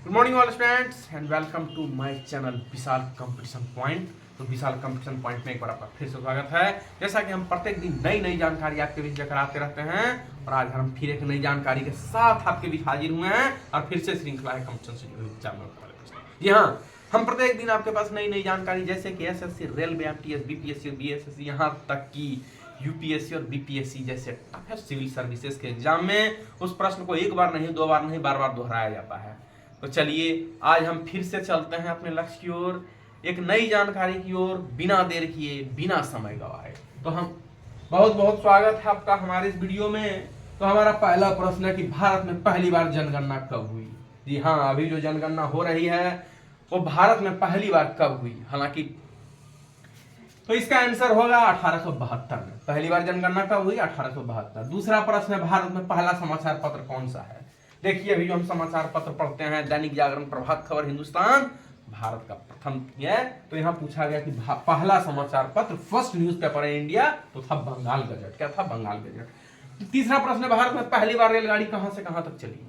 Good morning all students and welcome to my channel Vishal competition point. तो Vishal competition point में एक बार आपका फिर से स्वागत है। जैसा कि हम प्रत्येक दिन नई जानकारी आपके बीच लेकर आते रहते हैं और आज हम फिर एक नई जानकारी के साथ आपके बीच हाजिर हुए हैं और फिर से श्रृंखला है कंपटीशन से जुड़े जी हाँ, हम प्रत्येक दिन आपके पास नई जानकारी जैसे कि एसएससी, रेलवे, एमटीएस, बीपीएससी और बीएसएससी, यहाँ तक कि यूपीएससी और बीपीएससी जैसे टफेस्ट सिविल सर्विसेज के एग्जाम में उस प्रश्न को एक बार नहीं, दो बार नहीं, बार बार दोहराया जाता है। तो चलिए आज हम फिर से चलते हैं अपने लक्ष्य की ओर, एक नई जानकारी की ओर, बिना देर किए, बिना समय गवाए। तो हम बहुत बहुत स्वागत है आपका हमारे इस वीडियो में। तो हमारा पहला प्रश्न है कि भारत में पहली बार जनगणना कब हुई? जी हाँ, अभी जो जनगणना हो रही है वो भारत में पहली बार कब हुई? हालांकि तो इसका आंसर होगा 1872 में। पहली बार जनगणना कब हुई? 1872। दूसरा प्रश्न है भारत में पहला समाचार पत्र कौन सा है? देखिए अभी जो हम समाचार पत्र पढ़ते हैं, दैनिक जागरण, प्रभात खबर, हिंदुस्तान, भारत का प्रथम है। तो यहाँ पूछा गया कि पहला समाचार पत्र, फर्स्ट न्यूज़पेपर इन इंडिया, तो था बंगाल गजट। क्या था? बंगाल गजट। तीसरा प्रश्न, भारत में पहली बार रेलगाड़ी कहां से कहां तक चली?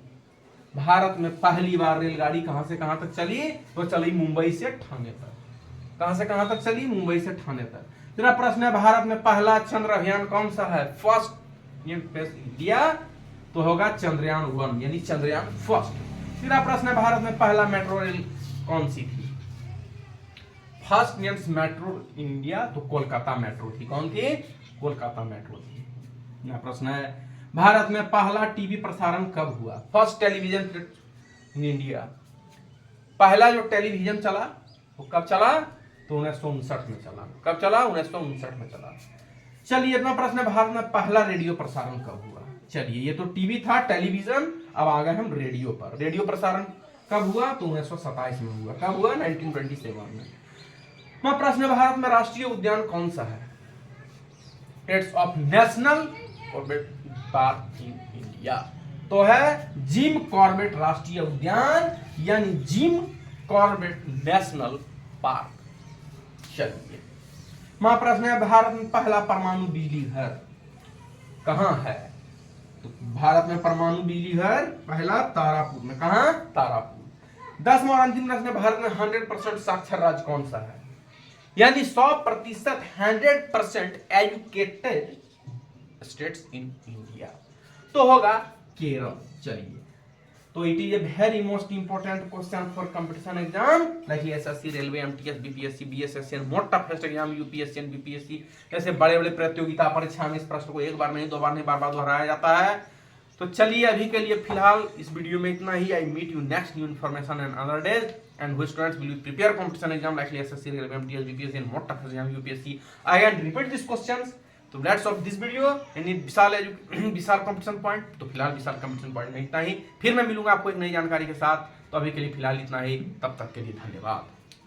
भारत में पहली बार रेलगाड़ी कहां से कहां तक चली? तो चली मुंबई से ठाणे तक। कहां से कहां तक चली? मुंबई से ठाणे तक। तीसरा प्रश्न है भारत में पहला चंद्र अभियान कौन सा है? फर्स्ट इंडिया, तो होगा चंद्रयान 1 यानी चंद्रयान फर्स्ट। तीसरा प्रश्न है भारत में पहला मेट्रो रेल कौन सी थी? फर्स्ट मींस मेट्रो इंडिया, तो कोलकाता मेट्रो थी। कौन थी? कोलकाता मेट्रो थी। यह प्रश्न है भारत में पहला टीवी प्रसारण कब हुआ? फर्स्ट टेलीविजन इन इंडिया, पहला जो टेलीविजन चला वो कब चला? तो 1959 में चला। कब चला? 1959 में चला। चलिए अगला प्रश्न है भारत में पहला रेडियो प्रसारण कब हुआ? चलिए ये तो टीवी था, टेलीविजन, अब आ गए हम रेडियो पर। रेडियो प्रसारण कब हुआ? तो 1927 में हुआ। कब हुआ? 1927 में। मैं प्रश्न, भारत में राष्ट्रीय उद्यान कौन सा है? It's of national park in India, तो है जिम कॉर्बेट राष्ट्रीय उद्यान यानी जिम कॉर्बेट नेशनल पार्क। चलिए मैं प्रश्न है भारत में पहला परमाणु बिजली घर कहां है? तो भारत में परमाणु बिजली घर पहला तारापुर में। कहां? तारापुर। 10वां और अंतिम प्रश्न, भारत में 100% साक्षर राज्य कौन सा है? यानी 100% 100% एजुकेटेड स्टेट्स इन इंडिया, तो होगा केरल। चलिए तो it is a very most important question for competition exam like SSC, railway, MTS, BPSC, BSSC and most toughest exam UPSC and BPSC ऐसे बड़े बड़े प्रतियोगिता परीक्षा में इस प्रश्न को एक बार नहीं, दो बार नहीं, बार बार दोहराया जाता है। तो चलिए अभी के लिए फिलहाल इस वीडियो में इतना ही। I meet you next new information and other days and which students will prepare competition exam like SSC, Railway, MTS, BPSC and more tough exam UPSC. I can repeat these questions. तो that's of this video and Vishal competition point. तो फिलहाल विशाल competition point में इतना ही। फिर मैं मिलूंगा आपको एक नई जानकारी के साथ। तो अभी के लिए फिलहाल इतना ही। तब तक के लिए धन्यवाद।